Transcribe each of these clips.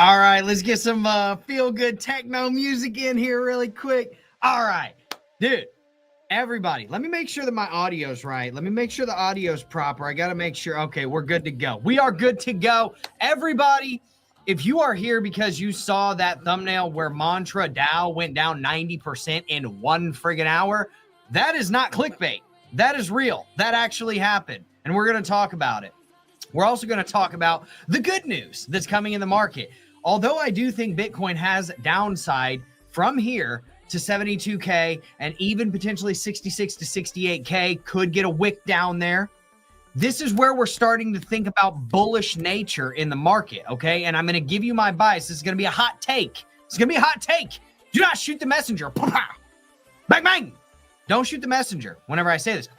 All right, let's get some feel-good techno music in here really quick. All right, dude, everybody, let me make sure that my audio's right. Let me make sure the audio's proper. I got to make sure, okay, we're good to go. We are good to go. Everybody, if you are here because you saw that thumbnail where Mantra DAO went down 90% in 1 friggin' hour, that is not clickbait. That is real. That actually happened, and we're going to talk about it. We're also going to talk about the good news that's coming in the market. Although I do think Bitcoin has downside from here to 72K and even potentially 66 to 68K, could get a wick down there. This is where we're starting to think about bullish nature in the market, okay? And I'm going to give you my bias. This is going to be a hot take. It's going to be a hot take. Do not shoot the messenger. Bang, bang. Don't shoot the messenger whenever I say this.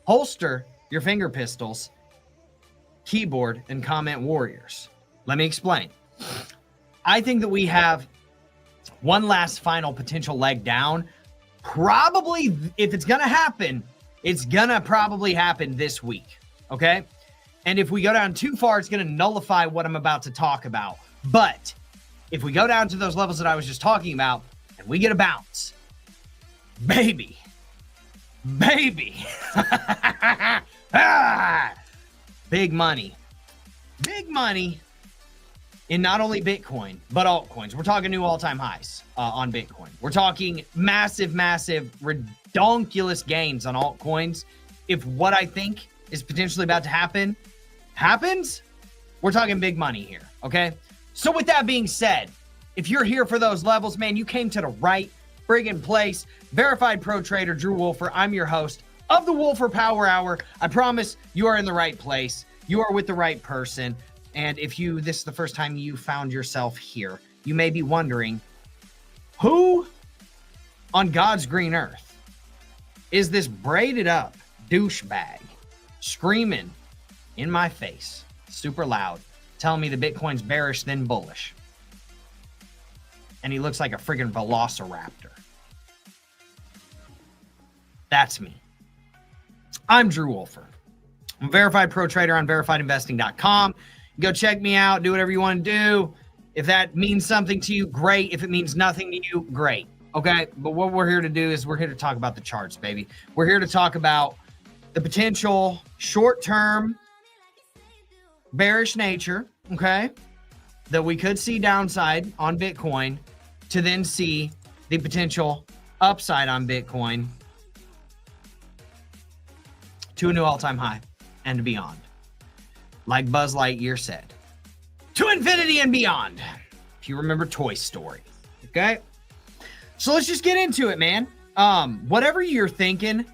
Holster your finger pistols, keyboard, and comment warriors. Let me explain. I think that we have one last final potential leg down. Probably, if it's going to happen, it's going to probably happen this week, okay? And if we go down too far, it's going to nullify what I'm about to talk about. But if we go down to those levels that I was just talking about and we get a bounce, baby, big money in not only Bitcoin, but altcoins. We're talking new all-time highs on Bitcoin. We're talking massive, redonkulous gains on altcoins. If what I think is potentially about to happen happens, we're talking big money here, okay? So with that being said, if you're here for those levels, man, you came to the right friggin' place. Verified Pro Trader Drew Wolfer. I'm your host of the Wolfer Power Hour. I promise you are in the right place. You are with the right person. And if this is the first time you found yourself here, you may be wondering, who on God's green earth is this braided up douchebag screaming in my face, super loud, telling me the Bitcoin's bearish then bullish? And he looks like a friggin' velociraptor. That's me. I'm Drew Wolfer. I'm a verified pro trader on verifiedinvesting.com. Go check me out. Do whatever you want to do. If that means something to you, great. If it means nothing to you, great. Okay? But what we're here to do is we're here to talk about the charts, baby. We're here to talk about the potential short-term bearish nature, okay, that we could see downside on Bitcoin to then see the potential upside on Bitcoin to a new all-time high and beyond. Like Buzz Lightyear said, to infinity and beyond. If you remember Toy Story, okay? So let's just get into it, man. Whatever you're thinking,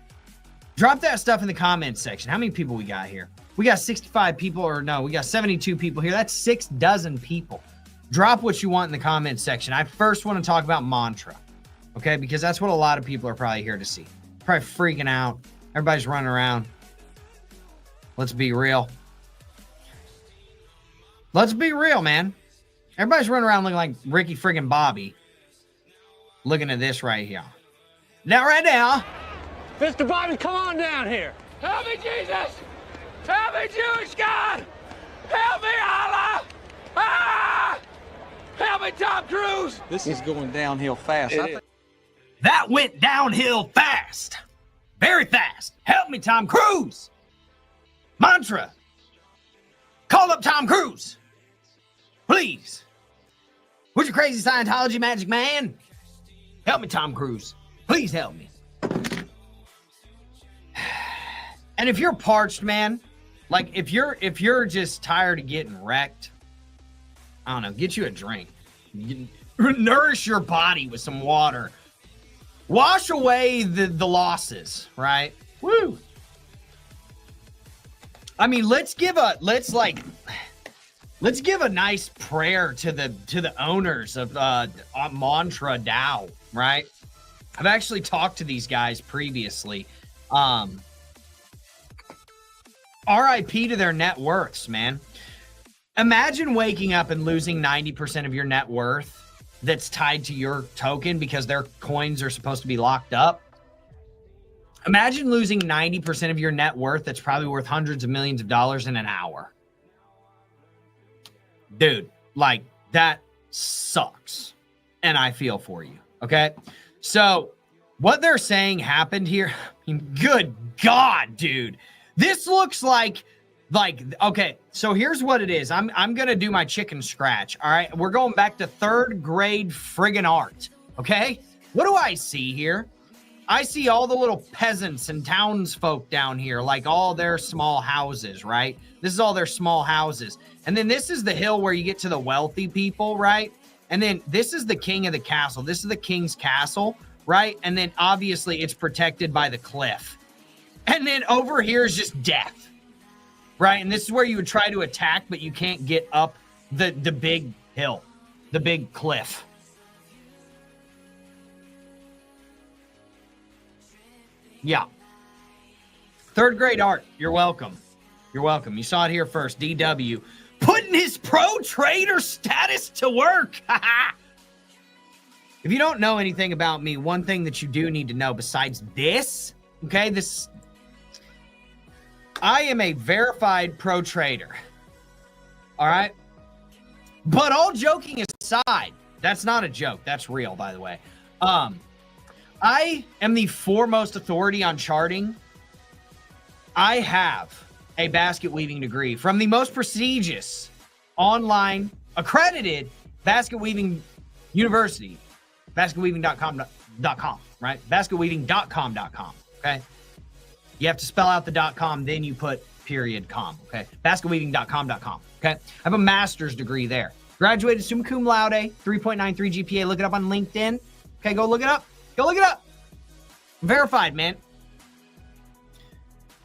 drop that stuff in the comments section. How many people we got here? We got 65 people, or no, we got 72 people here. That's 6 dozen people. Drop what you want in the comments section. I first want to talk about Mantra, okay? Because that's what a lot of people are probably here to see. Probably freaking out. Everybody's running around. Let's be real. Let's be real, man. Everybody's running around looking like Ricky friggin' Bobby. Looking at this right here. Now, right now. Mr. Bobby, come on down here. Help me, Jesus! Help me, Jewish God! Help me, Allah! Ah! Help me, Tom Cruise! This is going downhill fast. That went downhill fast. Very fast. Help me, Tom Cruise. Mantra. Call up Tom Cruise. Please. Would you crazy Scientology magic man? Help me, Tom Cruise. Please help me. And if you're parched, man, like if you're just tired of getting wrecked, I don't know, get you a drink. Nourish your body with some water. Wash away the losses, right? Woo. I mean, let's give a nice prayer to the owners of Mantra DAO, right? I've actually talked to these guys previously. RIP to their net worths, man. Imagine waking up and losing 90% of your net worth that's tied to your token because their coins are supposed to be locked up. Imagine losing 90% of your net worth that's probably worth hundreds of millions of dollars in an hour. Dude, Like, that sucks. And I feel for you. Okay. So what they're saying happened here. I mean, good God, dude. This looks like, okay. So here's what it is. I'm going to do my chicken scratch. All right. We're going back to 3rd grade friggin' art. Okay. What do I see here? I see all the little peasants and townsfolk down here, like all their small houses, right? This is all their small houses. And then this is the hill where you get to the wealthy people, right? And then this is the king of the castle. This is the king's castle, right? And then obviously it's protected by the cliff. And then over here is just death, right? And this is where you would try to attack, but you can't get up the big hill, the big cliff. Yeah. 3rd grade art. You're welcome. You're welcome. You saw it here first. DW putting his pro trader status to work. If you don't know anything about me, one thing that you do need to know besides this, okay, I am a verified pro trader. All right. But all joking aside, that's not a joke. That's real, by the way. I am the foremost authority on charting. I have a basket weaving degree from the most prestigious online accredited basket weaving university, basketweaving.com, right? Basketweaving.com, okay? You have to spell out the .com, then you put .com, okay? Basketweaving.com, okay? I have a master's degree there. Graduated summa cum laude, 3.93 GPA. Look it up on LinkedIn. Okay, go look it up. Go look it up. Verified, man. I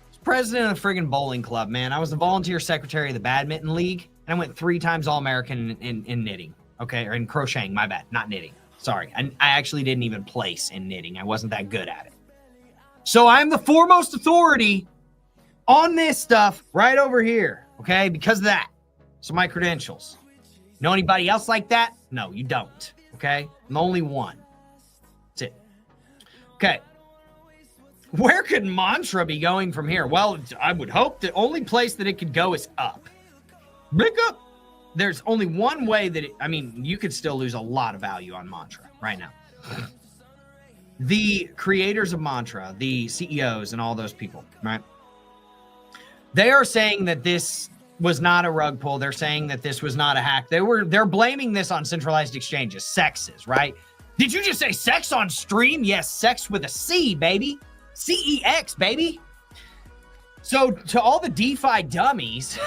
was president of the friggin' bowling club, man. I was the volunteer secretary of the badminton league, and I went 3 times All-American in knitting, okay? Or in crocheting, my bad, not knitting. Sorry, I actually didn't even place in knitting. I wasn't that good at it. So I'm the foremost authority on this stuff right over here, okay? Because of that. So my credentials. Know anybody else like that? No, you don't, okay? I'm the only one. That's it. Okay. Where could Mantra be going from here? Well, I would hope the only place that it could go is up. Blick up. There's only one way that you could still lose a lot of value on Mantra right now. The creators of Mantra, the CEOs and all those people, right? They are saying that this was not a rug pull. They're saying that this was not a hack. They're blaming this on centralized exchanges, sexes, right? Did you just say sex on stream? Yes, sex with a C, baby. CEX, baby. So to all the DeFi dummies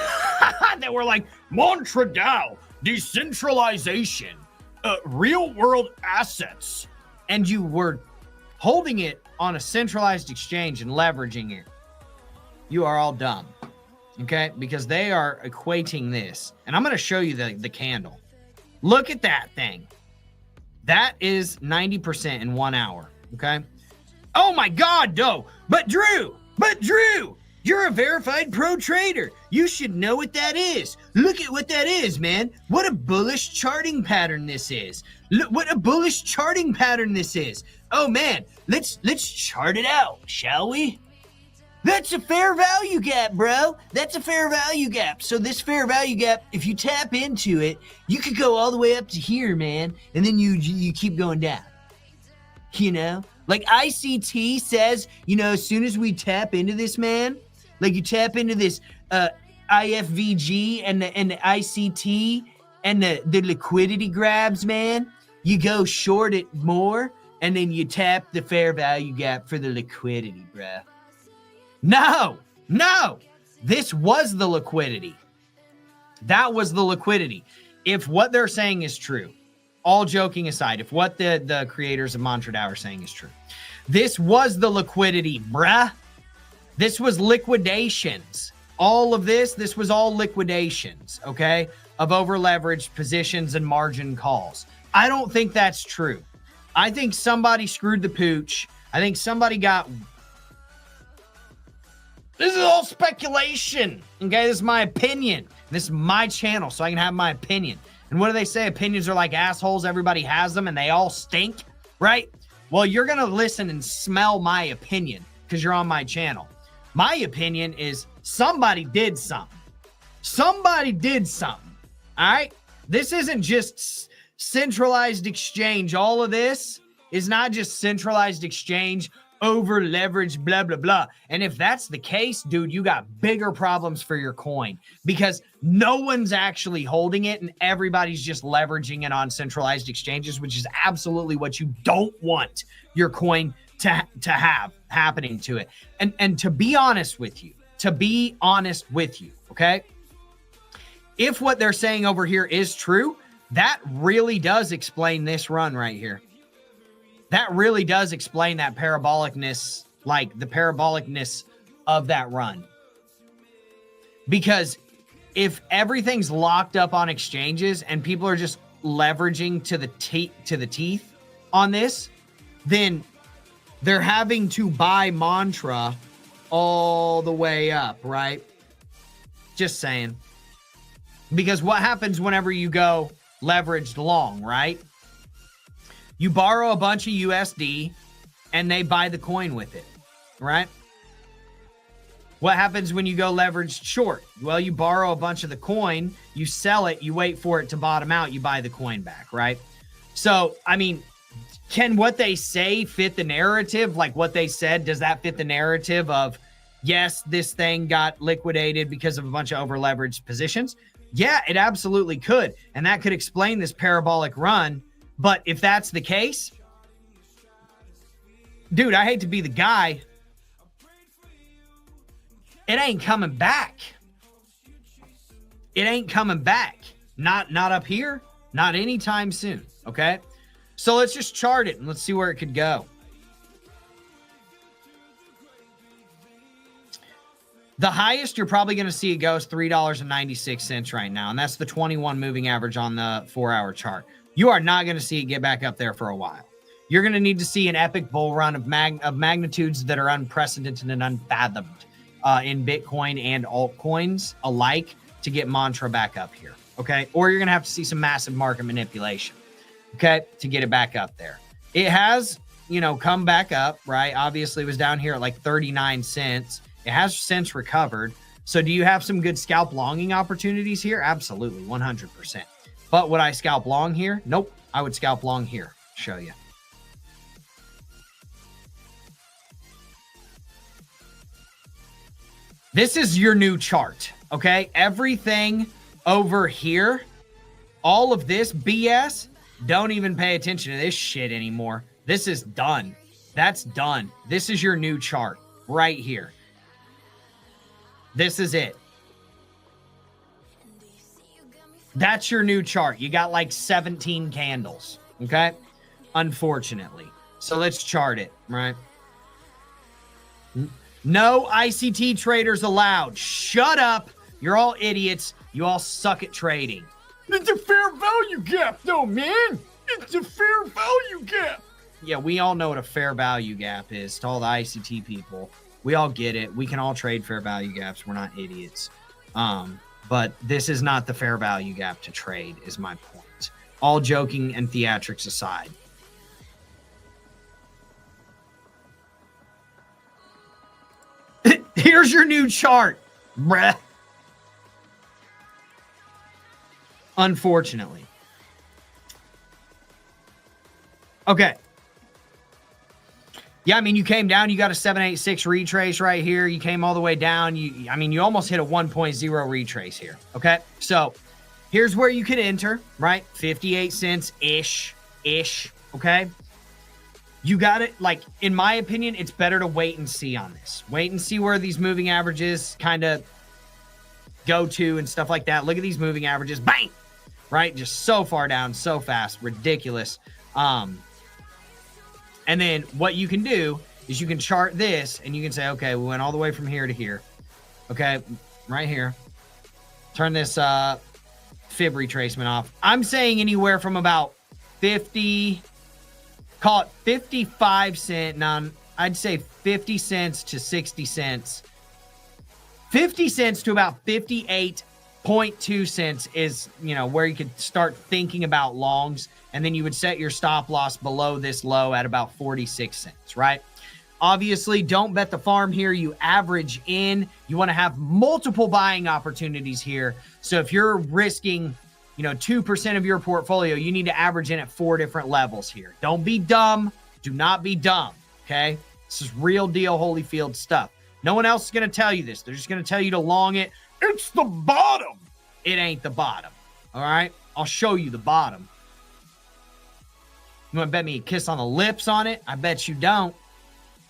that were like, Mantra DAO, decentralization, real world assets, and you were holding it on a centralized exchange and leveraging it, you are all dumb, okay? Because they are equating this. And I'm going to show you the candle. Look at that thing. That is 90% in 1 hour, okay? Oh my God, no. But Drew, you're a verified pro trader. You should know what that is. Look at what that is, man. What a bullish charting pattern this is. Look what a bullish charting pattern this is. Oh man, let's chart it out, shall we? That's a fair value gap, bro. That's a fair value gap. So this fair value gap, if you tap into it, you could go all the way up to here, man. And then you keep going down. You know? Like ICT says, as soon as we tap into this, man, like you tap into this IFVG and the ICT and the liquidity grabs, man, you go short it more and then you tap the fair value gap for the liquidity, bruh. No, this was the liquidity. That was the liquidity. If what they're saying is true, all joking aside, if what the creators of Mantra DAO are saying is true, this was the liquidity, bruh. This was liquidations. All of this was all liquidations, okay, of over-leveraged positions and margin calls. I don't think that's true. I think somebody screwed the pooch. I think somebody got... This is all speculation, okay? This is my opinion. This is my channel, so I can have my opinion. And what do they say? Opinions are like assholes. Everybody has them, and they all stink, right? Well, you're going to listen and smell my opinion because you're on my channel. My opinion is somebody did something. Somebody did something, all right? This isn't just centralized exchange. All of this is not just centralized exchange, over leveraged, blah, blah, blah. And if that's the case, dude, you got bigger problems for your coin because no one's actually holding it and everybody's just leveraging it on centralized exchanges, which is absolutely what you don't want your coin to have happening to it. And to be honest with you, okay? If what they're saying over here is true, that really does explain this run right here. That really does explain that parabolicness, like the parabolicness of that run. Because if everything's locked up on exchanges and people are just leveraging to the teeth on this, then they're having to buy mantra all the way up, right? Just saying. Because what happens whenever you go leveraged long, right? You borrow a bunch of USD and they buy the coin with it, right? What happens when you go leveraged short? Well, you borrow a bunch of the coin, you sell it, you wait for it to bottom out, you buy the coin back, right? So, I mean, can what they say fit the narrative? Like what they said, does that fit the narrative of, yes, this thing got liquidated because of a bunch of over leveraged positions? Yeah, it absolutely could. And that could explain this parabolic run. But if that's the case, dude, I hate to be the guy. It ain't coming back. It ain't coming back. Not up here. Not anytime soon. Okay? So let's just chart it and let's see where it could go. The highest you're probably going to see it go is $3.96 right now. And that's the 21 moving average on the 4-hour chart. You are not going to see it get back up there for a while. You're going to need to see an epic bull run of magnitudes that are unprecedented and unfathomed in Bitcoin and altcoins alike to get mantra back up here, okay? Or you're going to have to see some massive market manipulation, okay, to get it back up there. It has, you know, come back up, right? Obviously, it was down here at like 39 cents. It has since recovered. So do you have some good scalp longing opportunities here? Absolutely, 100%. But would I scalp long here? Nope. I would scalp long here. Show you. This is your new chart, okay? Everything over here, all of this BS, don't even pay attention to this shit anymore. This is done. That's done. This is your new chart right here. This is it. That's your new chart. You got like 17 candles, okay? Unfortunately. So let's chart it, right? No ICT traders allowed. Shut up. You're all idiots. You all suck at trading. It's a fair value gap, though, man. It's a fair value gap. Yeah, we all know what a fair value gap is to all the ICT people. We all get it. We can all trade fair value gaps. We're not idiots. But this is not the fair value gap to trade, is my point. All joking and theatrics aside. Here's your new chart, bruh. Unfortunately. Okay. Yeah, I mean, you came down, you got a 786 retrace right here. You came all the way down. You almost hit a 1.0 retrace here. Okay. So here's where you could enter, right? 58 cents-ish. Okay. You got it. Like, in my opinion, it's better to wait and see on this. Wait and see where these moving averages kind of go to and stuff like that. Look at these moving averages. Bang! Right? Just so far down, so fast. Ridiculous. And then what you can do is you can chart this and you can say, okay, we went all the way from here to here. Okay, right here. Turn this fib retracement off. I'm saying anywhere from about 50, call it 55 cent. Now, I'd say 50 cents to 60 cents. 50 cents to about 58.2 cents is, where you could start thinking about longs. And then you would set your stop loss below this low at about 46 cents, right? Obviously, don't bet the farm here. You average in. You want to have multiple buying opportunities here. So if you're risking you know, 2% of your portfolio, you need to average in at 4 different levels here. Don't be dumb. Do not be dumb, okay? This is real deal Holyfield stuff. No one else is going to tell you this. They're just going to tell you to long it. It's the bottom. It ain't the bottom, all right? I'll show you the bottom. You want to bet me a kiss on the lips on it? I bet you don't.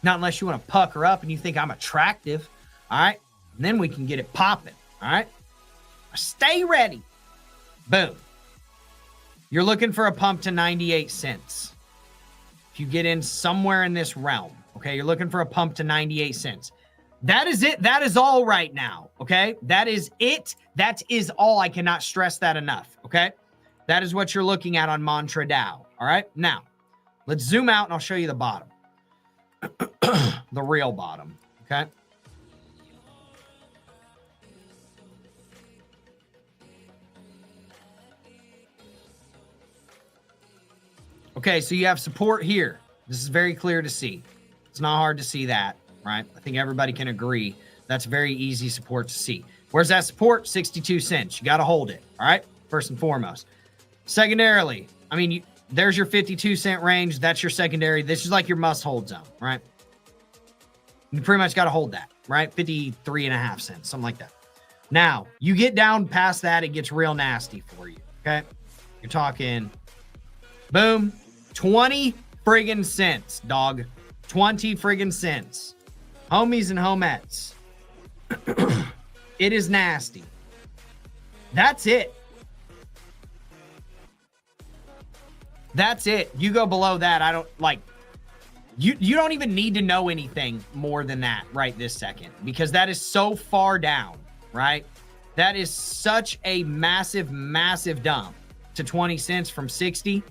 Not unless you want to pucker up and you think I'm attractive, all right? And then we can get it popping, all right? Stay ready. Boom. You're looking for a pump to 98 cents. If you get in somewhere in this realm, okay? You're looking for a pump to 98 cents. That is it. That is all right now, okay? That is it. That is all. I cannot stress that enough, okay? That is what you're looking at on Mantra DAO, all right? Now, let's zoom out and I'll show you the bottom. The real bottom, okay? Okay, so you have support here. This is very clear to see. It's not hard to see that, right? I think everybody can agree that's very easy support to see. Where's that support? 62 cents. You got to hold it, all right? First and foremost. Secondarily, I mean, there's your 52-cent range. That's your secondary. This is like your must-hold zone, right? You pretty much got to hold that, right? 53.5 cents, something like that. Now, you get down past that, it gets real nasty for you, okay? You're talking, boom, 20 friggin' cents, dog. 20 friggin' cents. Homies and homettes. It is nasty. That's it. That's it. You go below that, I don't, like, you don't even need to know anything more than that right this second, because that is so far down, right? That is such a massive, massive dump to 20 cents from 60.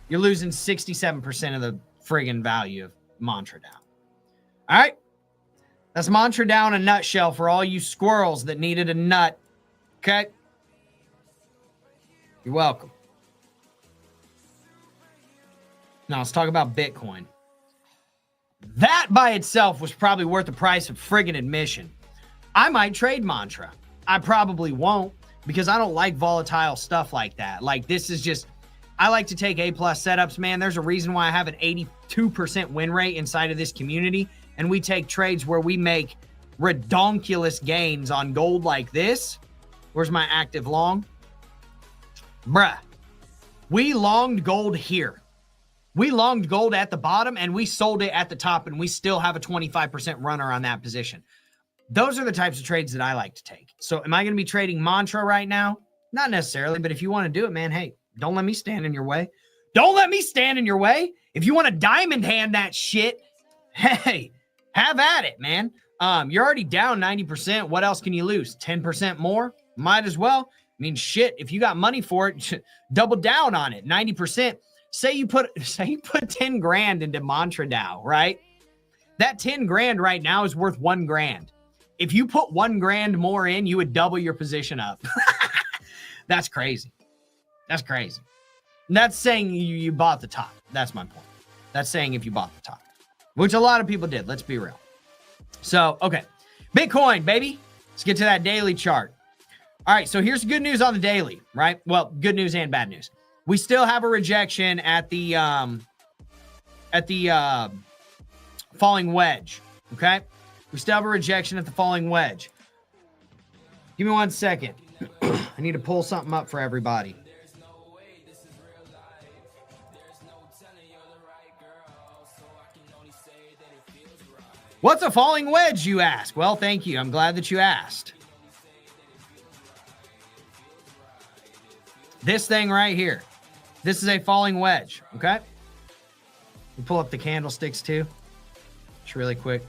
You're losing 67% of the friggin' value of Mantra DAO. All right? That's Mantra DAO in a nutshell for all you squirrels that needed a nut. Okay? You're welcome. Now let's talk about Bitcoin. That by itself was probably worth the price of friggin' admission. I might trade Mantra. I probably won't, because I don't like volatile stuff like that. Like, this is just, I like to take A+ setups, man. There's a reason why I have an 82% win rate inside of this community, and we take trades where we make redonkulous gains on gold like this. Where's my active long? Bruh. We longed gold here. We longed gold at the bottom, and we sold it at the top, and we still have a 25% runner on that position. Those are the types of trades that I like to take. So am I going to be trading Mantra right now? Not necessarily, but if you want to do it, man, hey, don't let me stand in your way. Don't let me stand in your way. If you want to diamond hand that shit, hey, have at it, man. You're already down 90%. What else can you lose? 10% more? Might as well. I mean, shit, if you got money for it, double down on it. 90%. Say you put 10 grand into Mantra DAO, right? That 10 grand right now is worth 1 grand. If you put 1 grand more in, you would double your position up. That's crazy. That's crazy. And that's saying you bought the top. That's my point. That's saying if you bought the top, which a lot of people did. Let's be real. So, okay. Bitcoin, baby. Let's get to that daily chart. All right. So here's good news on the daily, right? Well, good news and bad news. We still have a rejection at the falling wedge. Okay. We still have a rejection at the falling wedge. Give me 1 second. I need to pull something up for everybody. What's a falling wedge, you ask? Well, thank you. I'm glad that you asked. This thing right here. This is a falling wedge, okay? We'll pull up the candlesticks too. Just really quick.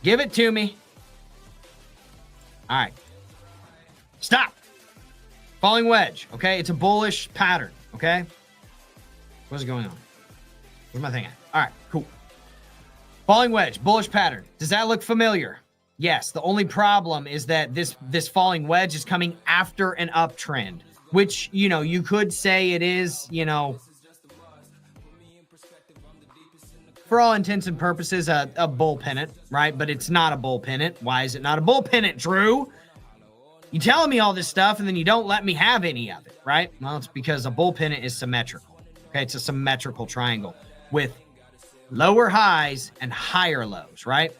Give it to me. All right. Stop. Falling wedge, okay? It's a bullish pattern, okay? What's going on? Where's my thing at? All right, cool. Falling wedge, bullish pattern. Does that look familiar? Yes. The only problem is that this falling wedge is coming after an uptrend, which, you know, you could say it is, you know, for all intents and purposes, a bull pennant, right? But it's not a bull pennant. Why is it not a bull pennant, Drew? You telling me all this stuff and then you don't let me have any of it, right? Well, it's because a bull pennant is symmetrical. Okay, it's a symmetrical triangle with lower highs and higher lows, right?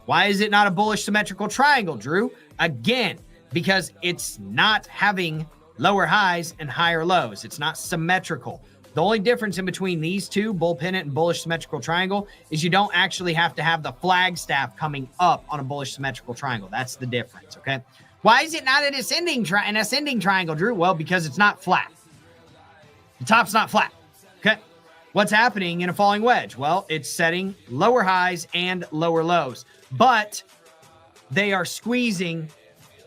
Why is it not a bullish symmetrical triangle, Drew? Again, because it's not having lower highs and higher lows. It's not symmetrical. The only difference in between these two, bull pennant and bullish symmetrical triangle, is you don't actually have to have the flagstaff coming up on a bullish symmetrical triangle. That's the difference, okay? Why is it not an ascending triangle, Drew? Well, because it's not flat. The top's not flat, okay? What's happening in a falling wedge? Well, it's setting lower highs and lower lows, but they are squeezing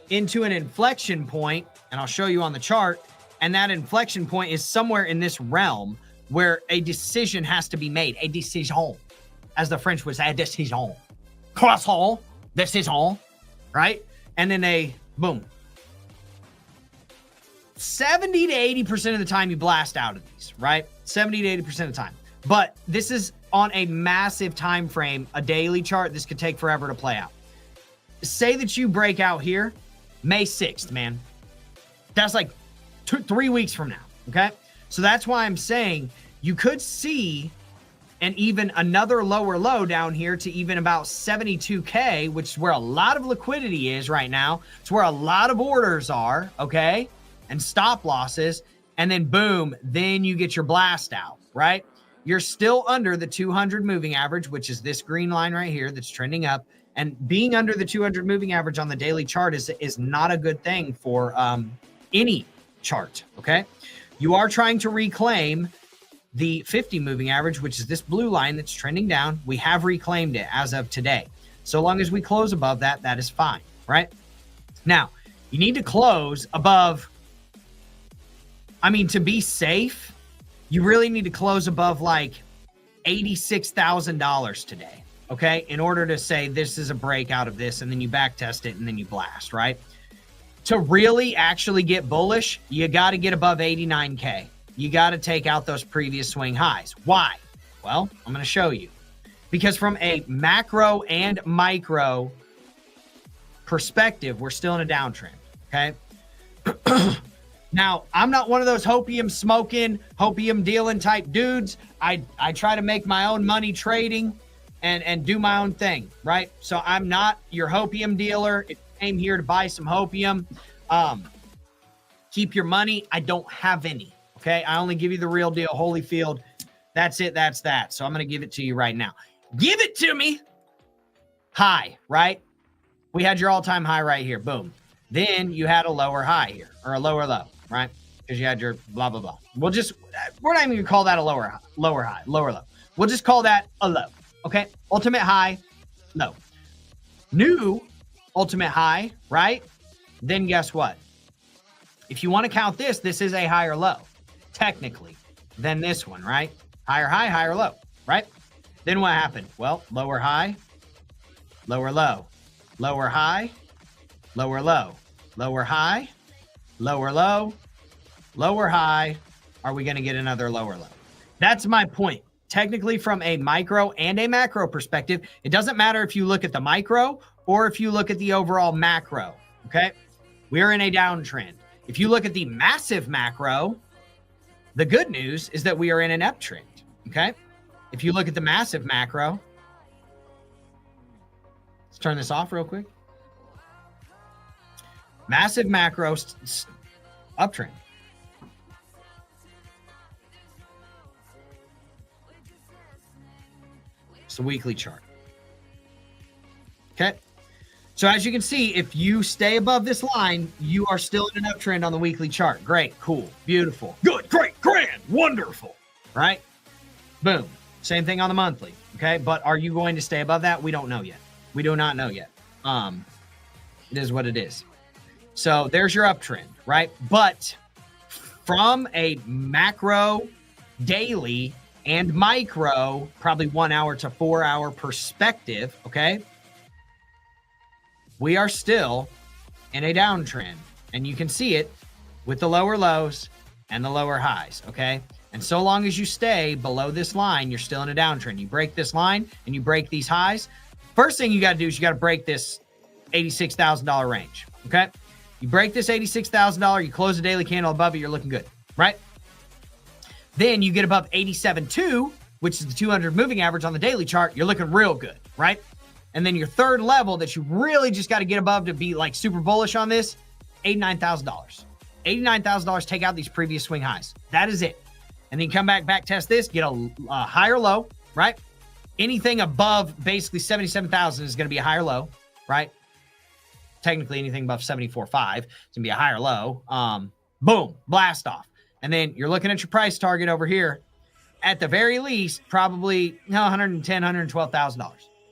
into an inflection point, and I'll show you on the chart, and that inflection point is somewhere in this realm where a decision has to be made, a decision, as the French would say, a decision. Croissant, decision, right? And then they, boom. 70 to 80% of the time you blast out of these, right? 70 to 80% of the time. But this is on a massive time frame, a daily chart. This could take forever to play out. Say that you break out here May 6th, man. That's like 3 weeks from now, okay? So that's why I'm saying you could see and even another lower low down here to even about 72K, which is where a lot of liquidity is right now. It's where a lot of orders are, okay? And stop losses. And then boom, then you get your blast out, right? You're still under the 200 moving average, which is this green line right here that's trending up. And being under the 200 moving average on the daily chart is not a good thing for any chart, okay? You are trying to reclaim the 50 moving average, which is this blue line that's trending down. We have reclaimed it as of today. So long as we close above that, that is fine, right? Now, you need to close above, I mean, to be safe, you really need to close above like $86,000 today, okay? In order to say this is a breakout of this, and then you back test it and then you blast, right? To really actually get bullish, you got to get above 89K. You got to take out those previous swing highs. Why? Well, I'm going to show you. Because from a macro and micro perspective, we're still in a downtrend, okay? Now, I'm not one of those hopium smoking, hopium dealing type dudes. I try to make my own money trading and do my own thing, right? So I'm not your hopium dealer. If you came here to buy some hopium, keep your money. I don't have any. Okay, I only give you the real deal, Holyfield. That's it, that's that. So I'm going to give it to you right now. Give it to me. High, right? We had your all-time high right here. Boom. Then you had a lower high here, or a lower low, right? Because you had your blah, blah, blah. We're not even going to call that a lower high, lower low. We'll just call that a low, okay? Ultimate high, low. New ultimate high, right? Then guess what? If you want to count this, this is a higher low. Technically, than this one, right? Higher high, higher low, right? Then what happened? Well, lower high, lower low, lower high, lower low, lower high, lower low, lower high. Are we going to get another lower low? That's my point. Technically, from a micro and a macro perspective, it doesn't matter if you look at the micro or if you look at the overall macro, okay? We're in a downtrend. If you look at the massive macro, the good news is that we are in an uptrend, okay? If you look at the massive macro, let's turn this off real quick. Massive macro uptrend. It's the weekly chart. Okay? So as you can see, if you stay above this line, you are still in an uptrend on the weekly chart. Great, cool, beautiful, good, great, grand, wonderful, right? Boom. Same thing on the monthly, okay? But are you going to stay above that? We don't know yet. We do not know yet. It is what it is. So there's your uptrend, right? But from a macro, daily, and micro, probably 1 hour to 4 hour perspective, okay? We are still in a downtrend, and you can see it with the lower lows and the lower highs, okay? And so long as you stay below this line, you're still in a downtrend. You break this line and you break these highs. First thing you got to do is you got to break this $86,000 range, okay? You break this $86,000, you close the daily candle above it, you're looking good, right? Then you get above 87.2, which is the 200 moving average on the daily chart, you're looking real good, right? And then your third level that you really just got to get above to be like super bullish on this, $89,000. $89,000, take out these previous swing highs. That is it. And then come back test this, get a higher low, right? Anything above basically 77,000 is going to be a higher low, right? Technically anything above 74.5 is going to be a higher low. Boom, blast off. And then you're looking at your price target over here. At the very least, probably $110,000, $112,000.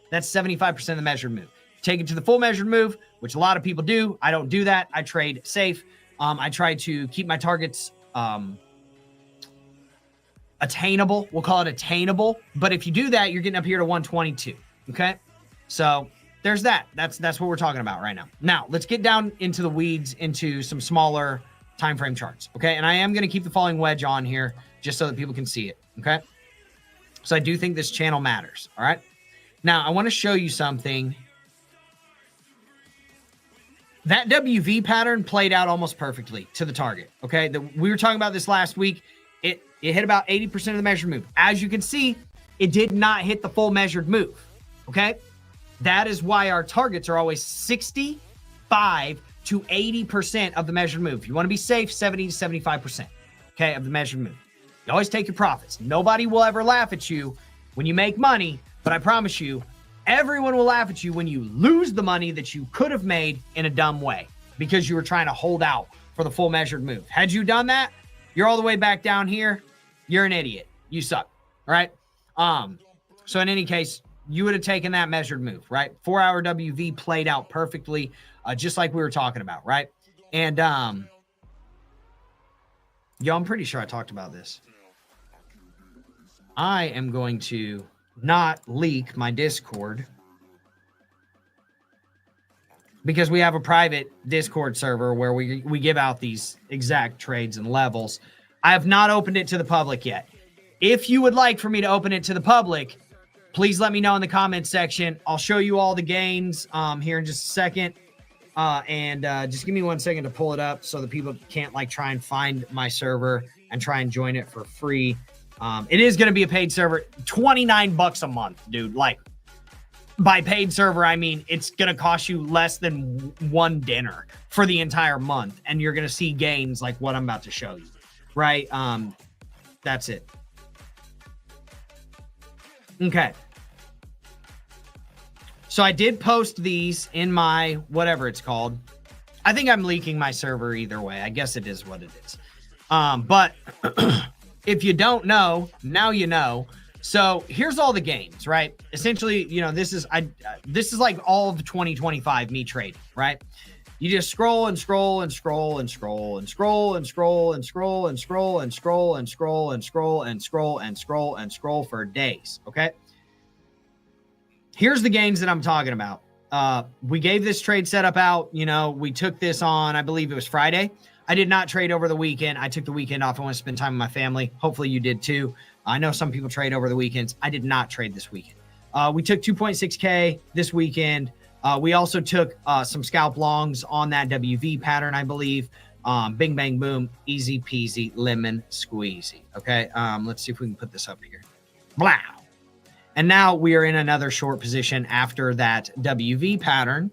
That's 75% of the measured move. Take it to the full measured move, which a lot of people do. I don't do that. I trade safe. I try to keep my targets attainable. We'll call it attainable. But if you do that, you're getting up here to 122. Okay? So there's that. That's what we're talking about right now. Now, let's get down into the weeds, into some smaller time frame charts. Okay? And I am going to keep the falling wedge on here just so that people can see it. Okay? So I do think this channel matters. All right? Now, I want to show you something. That WV pattern played out almost perfectly to the target, okay? We were talking about this last week. It hit about 80% of the measured move. As you can see, it did not hit the full measured move, okay? That is why our targets are always 65 to 80% of the measured move. If you want to be safe, 70 to 75%, okay, of the measured move. You always take your profits. Nobody will ever laugh at you when you make money, but I promise you, everyone will laugh at you when you lose the money that you could have made in a dumb way because you were trying to hold out for the full measured move. Had you done that, you're all the way back down here. You're an idiot. You suck. All right. So in any case, you would have taken that measured move, right? 4-hour WV played out perfectly, just like we were talking about, right? And I'm pretty sure I talked about this. I am going to not leak my Discord because we have a private Discord server where we give out these exact trades and levels. I have not opened it to the public yet. If you would like for me to open it to the public, please let me know in the comments section. I'll show you all the gains here in just a second. Just give me 1 second to pull it up so that people can't like try and find my server and try and join it for free. It is going to be a paid server, $29 a month, dude. Like, by paid server, I mean, it's going to cost you less than one dinner for the entire month. And you're going to see gains like what I'm about to show you, right? That's it. Okay. So I did post these in my, whatever it's called. I think I'm leaking my server either way. I guess it is what it is. But if you don't know, now you know. So here's all the games, right? Essentially, you know, this is like all of 2025 me trading, right? You just scroll and scroll and scroll and scroll and scroll and scroll and scroll and scroll and scroll and scroll and scroll and scroll and scroll and scroll for days, okay? Here's the gains that I'm talking about. We gave this trade setup out. You know, we took this on, I believe it was Friday. I did not trade over the weekend. I took the weekend off. I want to spend time with my family. Hopefully you did too. I know some people trade over the weekends. I did not trade this weekend. We took 2.6K this weekend. We also took some scalp longs on that WV pattern, I believe. Bing, bang, boom. Easy peasy, lemon squeezy. Okay, let's see if we can put this up here. Wow. And now we are in another short position after that WV pattern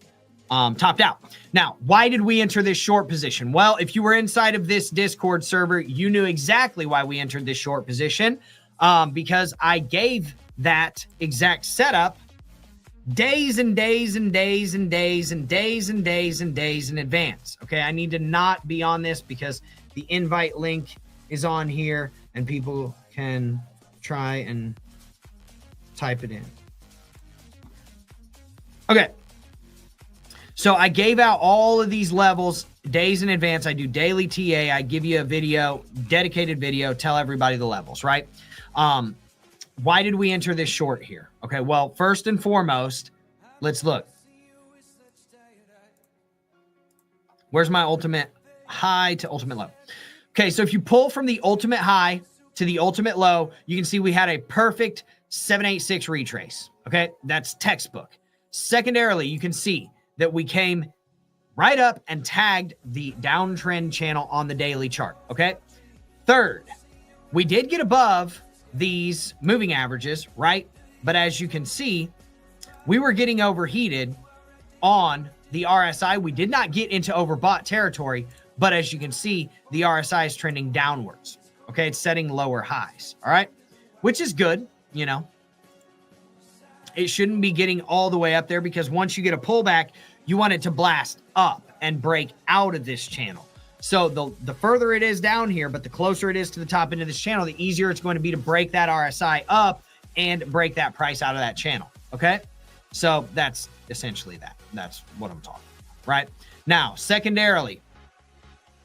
topped out. Now, why did we enter this short position? Well, if you were inside of this Discord server, you knew exactly why we entered this short position because I gave that exact setup days and days and days and days and days and days and days in advance. Okay, I need to not be on this because the invite link is on here and people can try and type it in. Okay. So I gave out all of these levels days in advance. I do daily TA. I give you a video, dedicated video, tell everybody the levels, right? Why did we enter this short here? Okay, well, first and foremost, let's look. Where's my ultimate high to ultimate low? Okay, so if you pull from the ultimate high to the ultimate low, you can see we had a perfect 786 retrace. Okay, that's textbook. Secondarily, you can see that we came right up and tagged the downtrend channel on the daily chart. Okay. Third, we did get above these moving averages, right? But as you can see, we were getting overheated on the RSI. We did not get into overbought territory, but as you can see, the RSI is trending downwards. Okay, it's setting lower highs, all right? Which is good, you know. It shouldn't be getting all the way up there because once you get a pullback, you want it to blast up and break out of this channel. So the further it is down here, but the closer it is to the top end of this channel, the easier it's going to be to break that RSI up and break that price out of that channel, okay? So that's essentially that. That's what I'm talking about, right? Now, secondarily,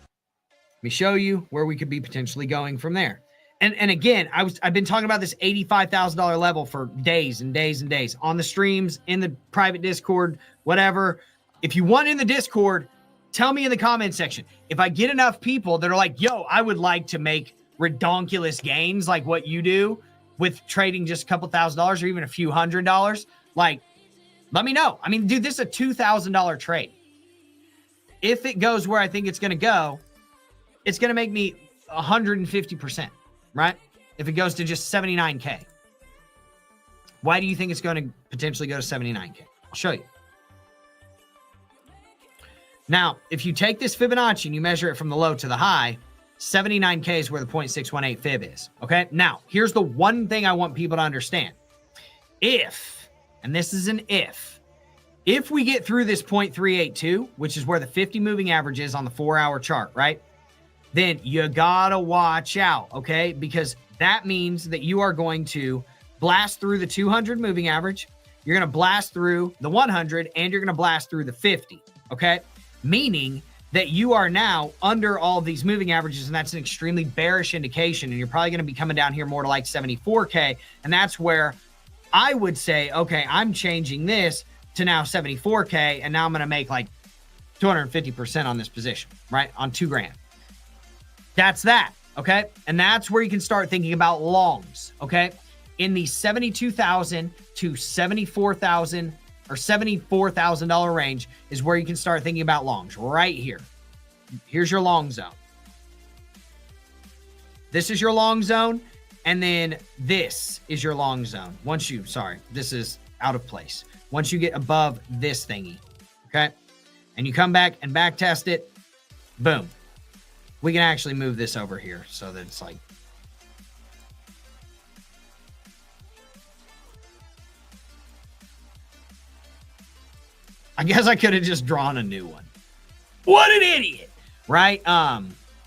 let me show you where we could be potentially going from there. And again, I've been talking about this $85,000 level for days and days and days on the streams, in the private Discord, whatever. If you want in the Discord, tell me in the comment section. If I get enough people that are like, yo, I would like to make redonkulous gains like what you do with trading just a couple $1,000s or even a few $100s, like, let me know. I mean, dude, this is a $2,000 trade. If it goes where I think it's going to go, it's going to make me 150%, right? If it goes to just 79K. Why do you think it's going to potentially go to 79K? I'll show you. Now, if you take this Fibonacci and you measure it from the low to the high, 79K is where the 0.618 fib is, okay? Now, here's the one thing I want people to understand. If, and this is an if we get through this 0.382, which is where the 50 moving average is on the 4-hour chart, right? Then you gotta watch out, okay? Because that means that you are going to blast through the 200 moving average, you're gonna blast through the 100, and you're gonna blast through the 50, okay? Meaning that you are now under all of these moving averages, and that's an extremely bearish indication, and you're probably gonna be coming down here more to like 74K, and that's where I would say, okay, I'm changing this to now 74K, and now I'm gonna make like 250% on this position, right? On $2,000. That's that, okay? And that's where you can start thinking about longs, okay? In the $72,000 to $74,000 or $74,000 range is where you can start thinking about longs, right here. Here's your long zone. This is your long zone, and then this is your long zone. Once you, this is out of place. Once you get above this thingy, okay? And you come back and back test it, boom. We can actually move this over here so that it's like, I guess I could have just drawn a new one. What an idiot, right?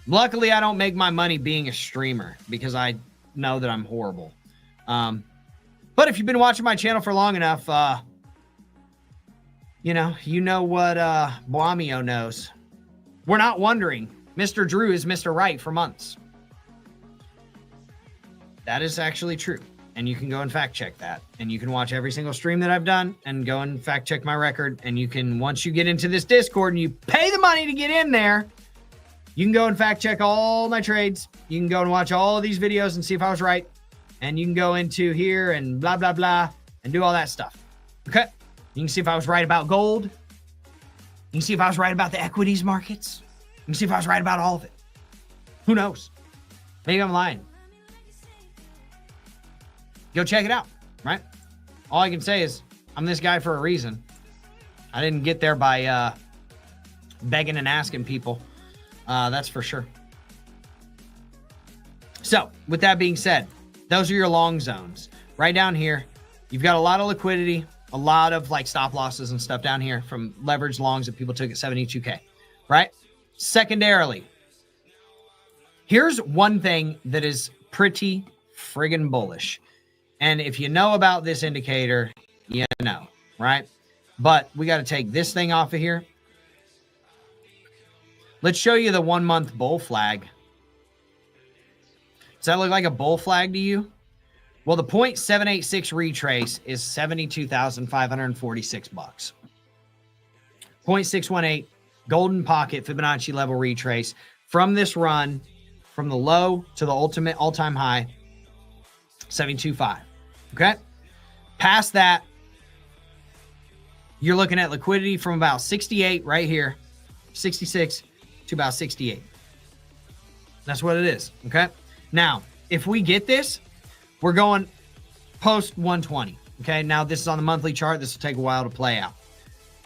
Luckily I don't make my money being a streamer because I know that I'm horrible. But if you've been watching my channel for long enough, you know what Boamio knows. We're not wondering. Mr. Drew is Mr. Right for months. That is actually true. And you can go and fact check that. And you can watch every single stream that I've done and go and fact check my record. And you can, once you get into this Discord and you pay the money to get in there, you can go and fact check all my trades. You can go and watch all of these videos and see if I was right. And you can go into here and blah, blah, blah, and do all that stuff. Okay? You can see if I was right about gold. You can see if I was right about the equities markets. You can see if I was right about all of it. Who knows? Maybe I'm lying. Go check it out, right? All I can say is I'm this guy for a reason. I didn't get there by begging and asking people. That's for sure. So with that being said, those are your long zones. Right down here, you've got a lot of liquidity, a lot of like stop losses and stuff down here from leveraged longs that people took at 72K, right? Secondarily, here's one thing that is pretty friggin' bullish. And if you know about this indicator, you know, right? But we got to take this thing off of here. Let's show you the 1 month bull flag. Does that look like a bull flag to you? Well, the 0.786 retrace is $72,546. 0.618 golden pocket Fibonacci level retrace from this run, from the low to the ultimate all-time high, 725. Okay? Past that, you're looking at liquidity from about 68 right here 66 to about 68. That's what it is, okay? Now, if we get this, we're going post 120, okay? Now, this is on the monthly chart. This will take a while to play out.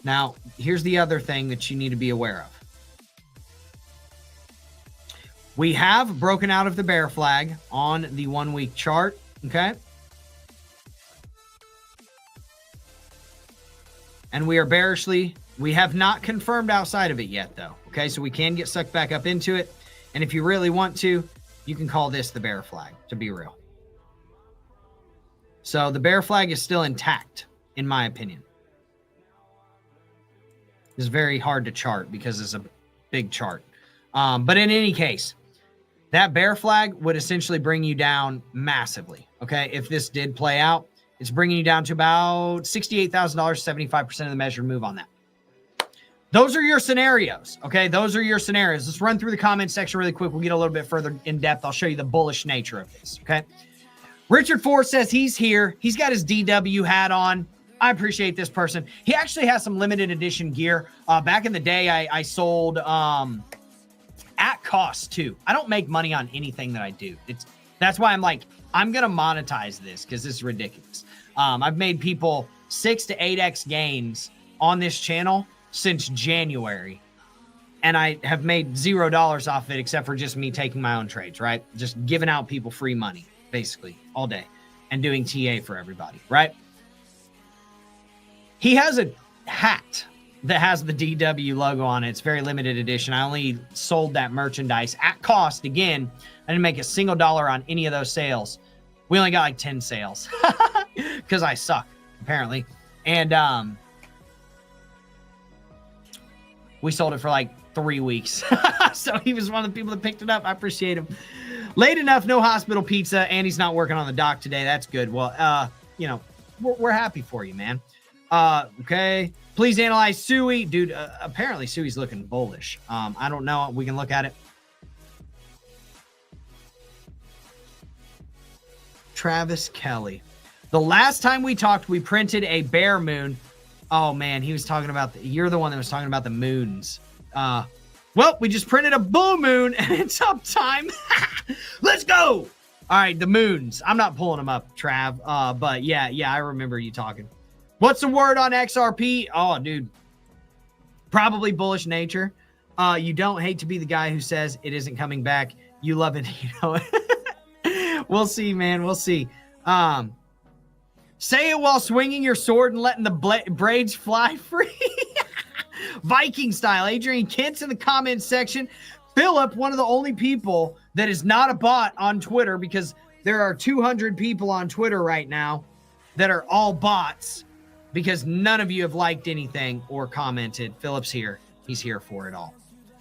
Now, here's the other thing that you need to be aware of. We have broken out of the bear flag on the 1 week chart, okay? And we are bearishly, we have not confirmed outside of it yet though, okay? So we can get sucked back up into it. And if you really want to, you can call this the bear flag, to be real. So the bear flag is still intact, in my opinion. It's very hard to chart because it's a big chart. But in any case, that bear flag would essentially bring you down massively, okay? If this did play out, it's bringing you down to about $68,000, 75% of the measured move on that. Those are your scenarios, okay? Those are your scenarios. Let's run through the comment section really quick. We'll get a little bit further in depth. I'll show you the bullish nature of this, okay? Richard Ford says he's here. He's got his DW hat on. I appreciate this person. He actually has some limited edition gear. Back in the day, I sold at cost too. I don't make money on anything that I do. That's why I'm like, I'm going to monetize this because this is ridiculous. I've made people 6 to 8x gains on this channel since January. And I have made $0 off it except for just me taking my own trades, right? Just giving out people free money, basically, all day. And doing TA for everybody, right? He has a hat that has the DW logo on it. It's very limited edition. I only sold that merchandise at cost. Again, I didn't make a single dollar on any of those sales. We only got like 10 sales because I suck, apparently. And we sold it for like 3 weeks. So he was one of the people that picked it up. I appreciate him. Late enough, no hospital pizza, and he's not working on the dock today. That's good. Well, you know, we're happy for you, man. Okay. Please analyze Suey. Dude, apparently Suey's looking bullish. I don't know. We can look at it. Travis Kelly. The last time we talked, we printed a bear moon. Oh, man. He was talking about you're the one that was talking about the moons. Well, we just printed a bull moon, and it's up time. Let's go. All right, the moons. I'm not pulling them up, Trav. But yeah, I remember you talking. What's the word on XRP? Oh, dude. Probably bullish nature. You don't hate to be the guy who says it isn't coming back. You love it. You know. We'll see, man. We'll see. Say it while swinging your sword and letting the braids fly free. Viking style. Adrian Kent's in the comments section. Philip, one of the only people that is not a bot on Twitter, because there are 200 people on Twitter right now that are all bots, because none of you have liked anything or commented. Philip's here. He's here for it all.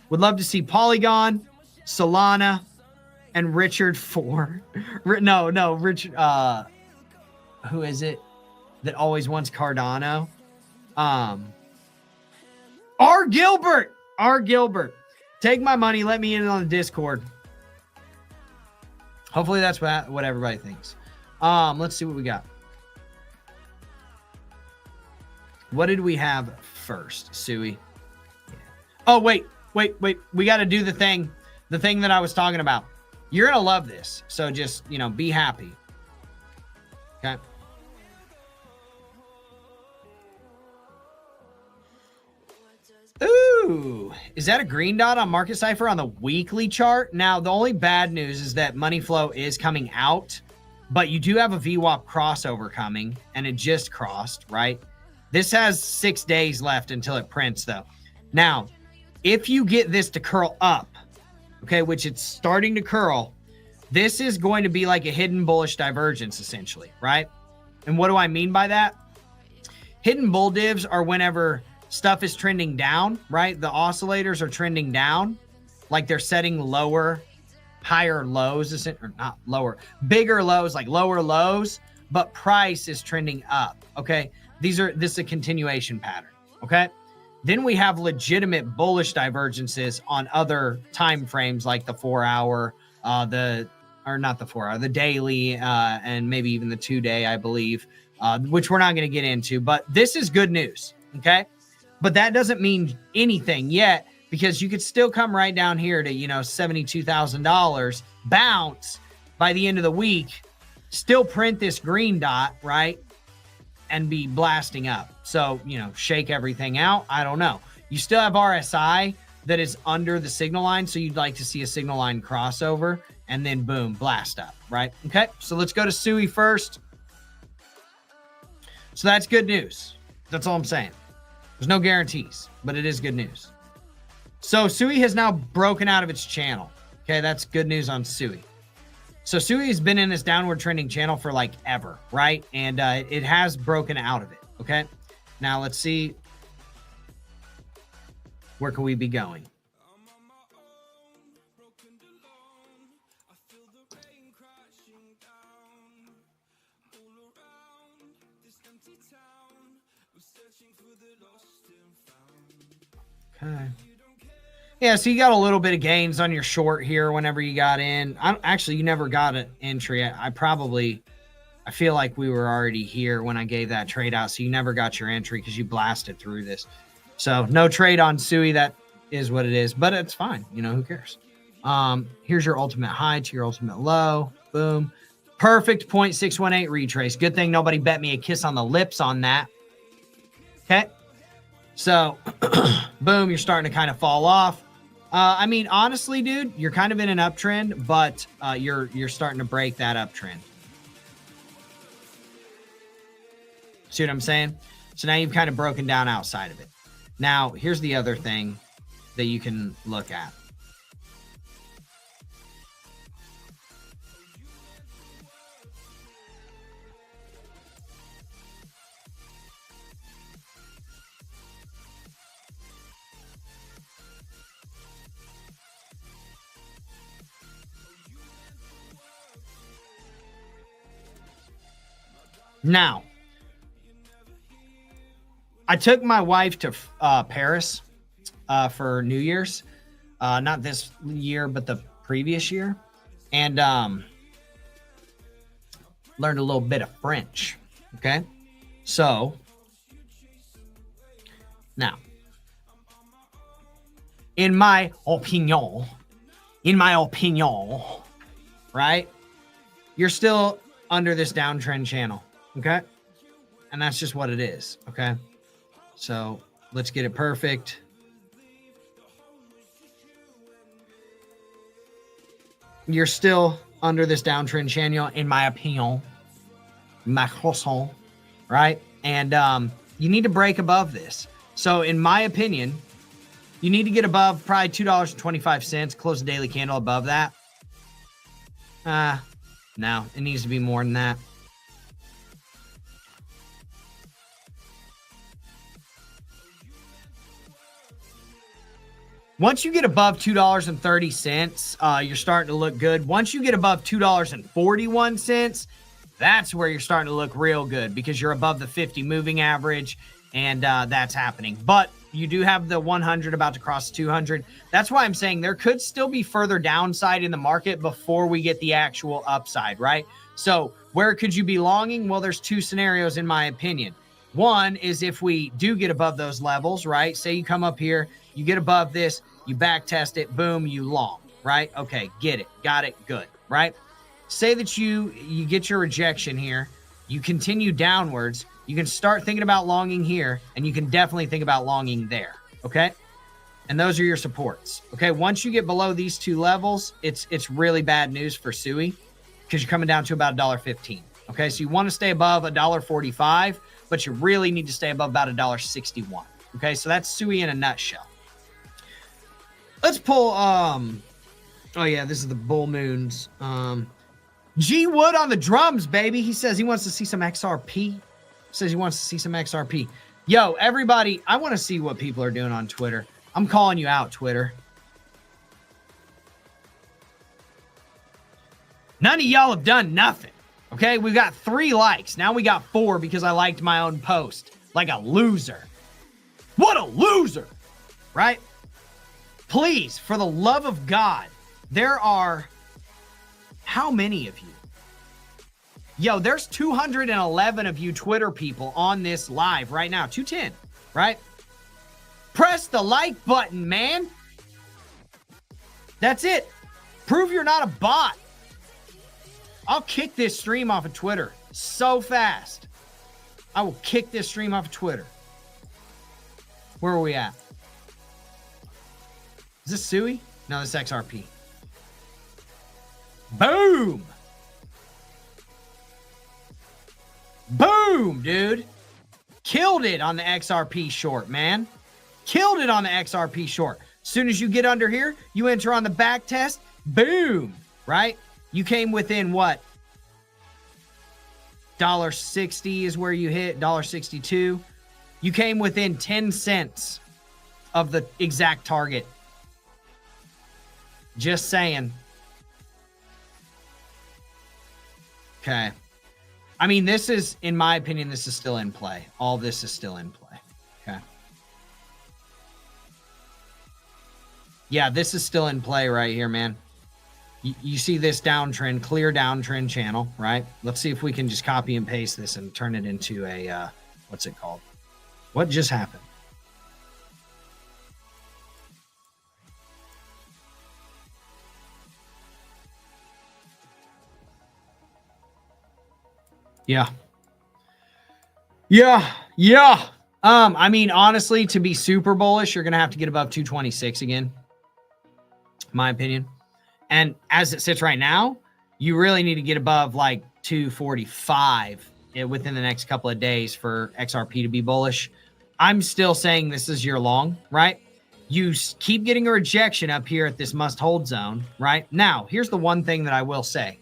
Would love to see Polygon, Solana, and Richard Ford. No, Richard. Who is it that always wants Cardano? R. Gilbert. Take my money. Let me in on the Discord. Hopefully that's what everybody thinks. Let's see what we got. What did we have first, Suey? Yeah. Oh, wait. We got to do the thing that I was talking about. You're going to love this. So just, be happy. Okay. Ooh, is that a green dot on Market Cypher on the weekly chart? Now, the only bad news is that money flow is coming out, but you do have a VWAP crossover coming, and it just crossed, right? This has 6 days left until it prints, though. Now, if you get this to curl up, okay, which it's starting to curl, this is going to be like a hidden bullish divergence, essentially, right? And what do I mean by that? Hidden bull divs are whenever stuff is trending down, right? The oscillators are trending down, like they're setting higher lows, or not lower, bigger lows, like lower lows, but price is trending up, okay? This is a continuation pattern, okay? Then we have legitimate bullish divergences on other time frames, like the 4 hour, the daily, and maybe even the 2 day, I believe, which we're not going to get into, but this is good news, okay? But that doesn't mean anything yet, because you could still come right down here to, $72,000 bounce by the end of the week, still print this green dot, right? And be blasting up. So, shake everything out. I don't know. You still have RSI that is under the signal line. So you'd like to see a signal line crossover and then boom, blast up, right? Okay. So let's go to SUI first. So that's good news. That's all I'm saying. There's no guarantees, but it is good news. So SUI has now broken out of its channel. Okay. That's good news on SUI. So SUI has been in this downward trending channel for like ever, right? And it has broken out of it, okay? Now let's see. Where can we be going? Okay. Yeah, so you got a little bit of gains on your short here whenever you got in. Actually, you never got an entry. I feel like we were already here when I gave that trade out, so you never got your entry because you blasted through this. So no trade on SUI. That is what it is, but it's fine. Who cares? Here's your ultimate high to your ultimate low. Boom. Perfect 0.618 retrace. Good thing nobody bet me a kiss on the lips on that. Okay. So, boom, you're starting to kind of fall off. Honestly, dude, you're kind of in an uptrend, but you're starting to break that uptrend. See what I'm saying? So now you've kind of broken down outside of it. Now, here's the other thing that you can look at. Now, I took my wife to Paris for New Year's. Not this year, but the previous year. And learned a little bit of French. Okay? So, now, in my opinion, right? You're still under this downtrend channel. Okay. And that's just what it is. Okay. So let's get it perfect. You're still under this downtrend channel, in my opinion, my croissant, right? And you need to break above this. So in my opinion, you need to get above probably $2.25, close the daily candle above that. No, it needs to be more than that. Once you get above $2.30, you're starting to look good. Once you get above $2.41, that's where you're starting to look real good because you're above the 50 moving average, and that's happening. But you do have the 100 about to cross 200. That's why I'm saying there could still be further downside in the market before we get the actual upside, right? So where could you be longing? Well, there's two scenarios in my opinion. One is if we do get above those levels, right? Say you come up here, you get above this, you back test it, boom, you long, right? Okay, get it, got it, good, right? Say that you get your rejection here, you continue downwards, you can start thinking about longing here, and you can definitely think about longing there, okay? And those are your supports, okay? Once you get below these two levels, it's really bad news for SUI because you're coming down to about $1.15, okay? So you want to stay above $1.45, but you really need to stay above about $1.61, okay? So that's SUI in a nutshell. Let's pull, oh yeah, this is the Bull Moons. G Wood on the drums, baby. He says he wants to see some XRP. Says he wants to see some XRP. Yo, everybody, I want to see what people are doing on Twitter. I'm calling you out, Twitter. None of y'all have done nothing. Okay, we got 3 likes. Now we got 4 because I liked my own post. Like a loser. What a loser, right? Please, for the love of God, there are how many of you? Yo, there's 211 of you Twitter people on this live right now. 210, right? Press the like button, man. That's it. Prove you're not a bot. I'll kick this stream off of Twitter so fast. I will kick this stream off of Twitter. Where are we at? Is this Sui? No, this is XRP. Boom. Boom, dude. Killed it on the XRP short, man. Killed it on the XRP short. As soon as you get under here, you enter on the back test. Boom. Right? You came within what? $1.60 is where you hit. $1.62. You came within 10 cents of the exact target. Just saying. Okay. I mean, this is, in my opinion, this is still in play. All this is still in play. Okay. Yeah, this is still in play right here, man. You see this downtrend, clear downtrend channel, right? Let's see if we can just copy and paste this and turn it into a, what's it called? What just happened? Yeah. I mean, honestly, to be super bullish, you're going to have to get above 226 again, my opinion. And as it sits right now, you really need to get above like 245 within the next couple of days for XRP to be bullish. I'm still saying this is your long, right? You keep getting a rejection up here at this must hold zone, right? Now, here's the one thing that I will say.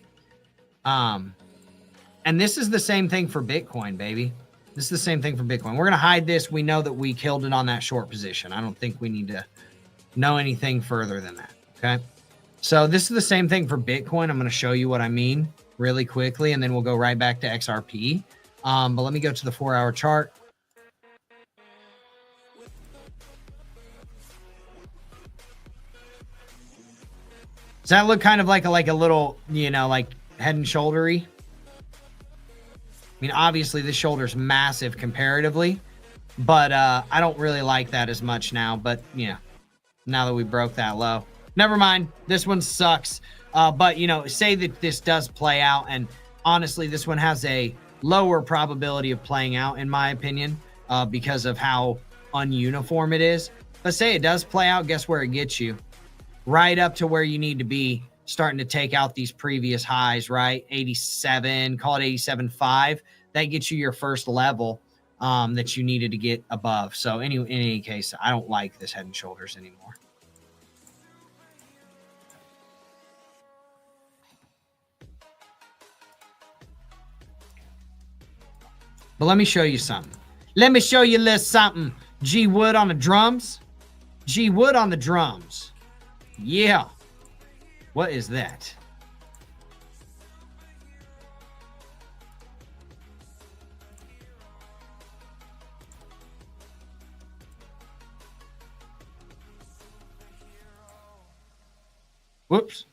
And this is the same thing for Bitcoin, baby. This is the same thing for Bitcoin. We're going to hide this. We know that we killed it on that short position. I don't think we need to know anything further than that, okay? So this is the same thing for Bitcoin. I'm going to show you what I mean really quickly, and then we'll go right back to XRP. But let me go to the 4-hour chart. Does that look kind of like a little, you know, like head and shouldery? I mean, obviously this shoulder's massive comparatively, but I don't really like that as much now. But yeah, now that we broke that low, never mind. This one sucks. But you know, say that this does play out, and honestly, this one has a lower probability of playing out, in my opinion, because of how ununiform it is. But say it does play out, guess where it gets you? Right up to where you need to be, starting to take out these previous highs, right? 87, call it 87.5. That gets you your first level that you needed to get above. So in any case, I don't like this head and shoulders anymore. But let me show you something. Let me show you a little something. G Wood on the drums. G Wood on the drums. Yeah. What is that? Whoops.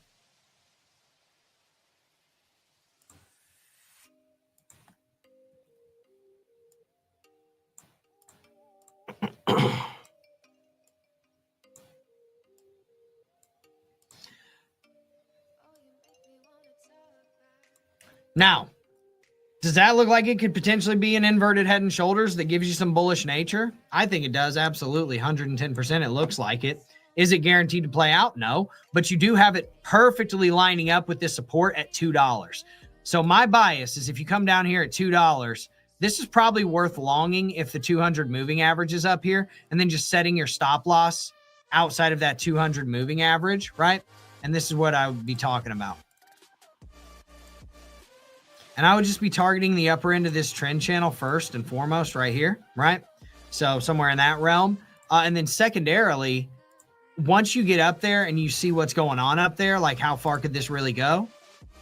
Now, does that look like it could potentially be an inverted head and shoulders that gives you some bullish nature? I think it does. Absolutely. 110%. It looks like it. Is it guaranteed to play out? No, but you do have it perfectly lining up with this support at $2. So my bias is if you come down here at $2, this is probably worth longing if the 200 moving average is up here, and then just setting your stop loss outside of that 200 moving average, right? And this is what I would be talking about. And I would just be targeting the upper end of this trend channel first and foremost right here, right? So somewhere in that realm. And then secondarily, once you get up there and you see what's going on up there, like how far could this really go?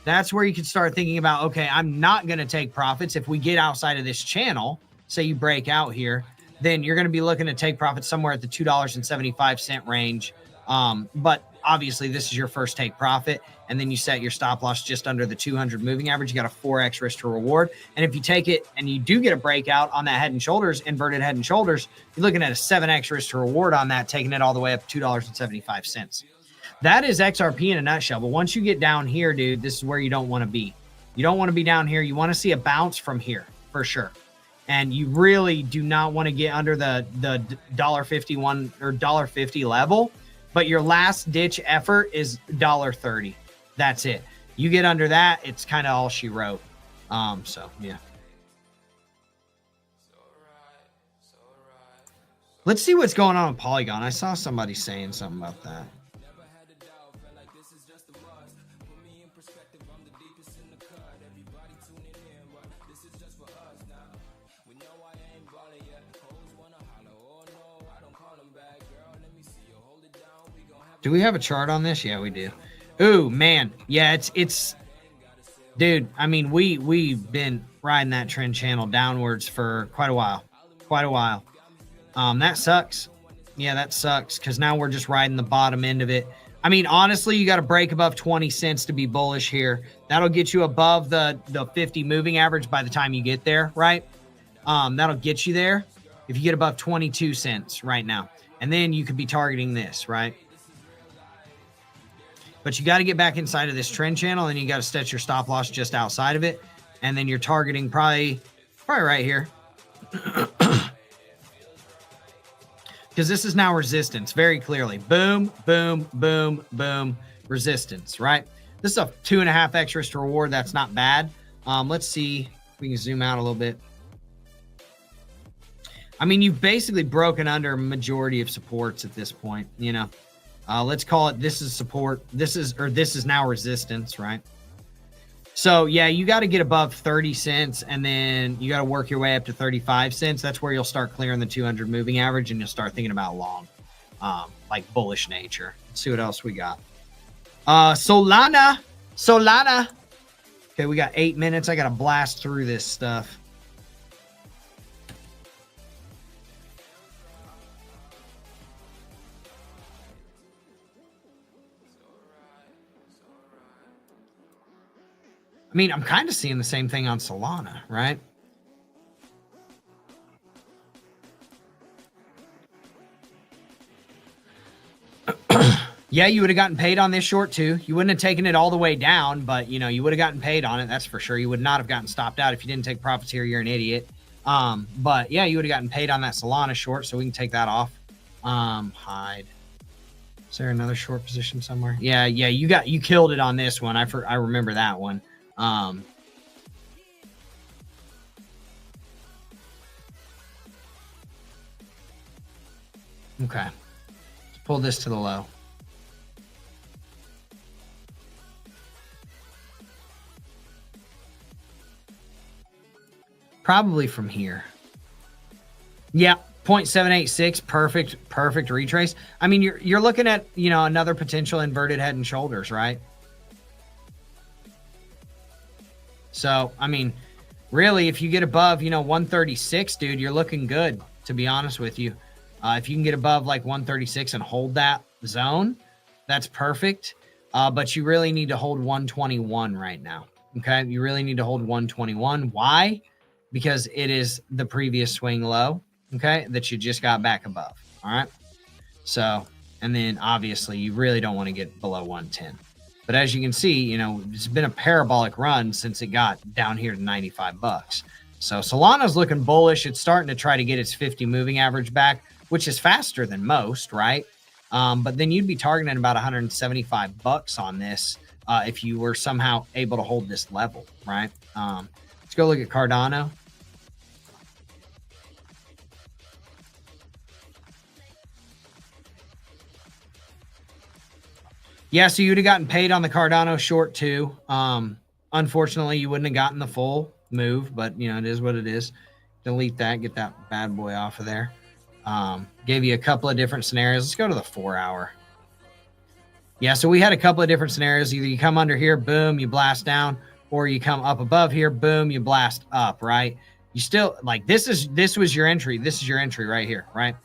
That's where you can start thinking about, okay, I'm not going to take profits. If we get outside of this channel, say you break out here, then you're going to be looking to take profits somewhere at the $2.75 range. But obviously this is your first take profit, and then you set your stop loss just under the 200 moving average. You got a 4x risk to reward. And if you take it and you do get a breakout on that head and shoulders, inverted head and shoulders, you're looking at a 7x risk to reward on that, taking it all the way up to $2.75. That is XRP in a nutshell. But once you get down here, dude, this is where you don't want to be. You don't want to be down here. You want to see a bounce from here for sure. And you really do not want to get under the $1.51 or $1.50 level. But your last ditch effort is $1.30. That's it. You get under that, it's kind of all she wrote. So yeah. Let's see what's going on with Polygon. I saw somebody saying something about that. Do we have a chart on this? Yeah, we do. Ooh, man. Yeah, it's dude, I mean, we've been riding that trend channel downwards for quite a while. That sucks. Yeah, that sucks because now we're just riding the bottom end of it. I mean, honestly, you got to break above 20 cents to be bullish here. That'll get you above the 50 moving average by the time you get there, right? That'll get you there if you get above 22 cents right now. And then you could be targeting this, right? But you got to get back inside of this trend channel, and you got to set your stop loss just outside of it. And then you're targeting probably right here. Because this is now resistance, very clearly. Boom, boom, boom, boom, resistance, right? This is a 2.5x risk to reward. That's not bad. Let's see if we can zoom out a little bit. I mean, you've basically broken under a majority of supports at this point, you know. Let's call it, this is support. This is now resistance, right? So yeah, you got to get above 30 cents and then you got to work your way up to 35 cents. That's where you'll start clearing the 200 moving average and you'll start thinking about long, like bullish nature. Let's see what else we got. Solana. Okay, we got 8 minutes. I got to blast through this stuff. I mean, I'm kind of seeing the same thing on Solana, right? Yeah, you would have gotten paid on this short too. You wouldn't have taken it all the way down, but you know, you would have gotten paid on it. That's for sure. You would not have gotten stopped out if you didn't take profits here. You're an idiot. But yeah, you would have gotten paid on that Solana short, so we can take that off. Hide. Is there another short position somewhere? Yeah, you killed it on this one. I remember that one. Okay. Let's pull this to the low. Probably from here. Yeah, 0.786, perfect retrace. I mean, you're looking at, you know, another potential inverted head and shoulders, right? So, I mean, really, if you get above, you know, 136, dude, you're looking good, to be honest with you. If you can get above like 136 and hold that zone, that's perfect. But you really need to hold 121 right now. Okay, you really need to hold 121. Why? Because it is the previous swing low, okay, that you just got back above. All right. So, and then obviously you really don't want to get below 110. But as you can see, you know, it's been a parabolic run since it got down here to 95 bucks. So Solana's looking bullish. It's starting to try to get its 50 moving average back, which is faster than most, right? But then you'd be targeting about 175 bucks on this if you were somehow able to hold this level, right? Let's go look at Cardano. Yeah, so you'd have gotten paid on the Cardano short too. Unfortunately, you wouldn't have gotten the full move, but you know, it is what it is. Delete that, get that bad boy off of there. Gave you a couple of different scenarios. Let's go to the 4 hour. Yeah, so we had a couple of different scenarios. Either you come under here, boom, you blast down, or you come up above here, boom, you blast up, right? You still, like, this was your entry. This is your entry right here, right?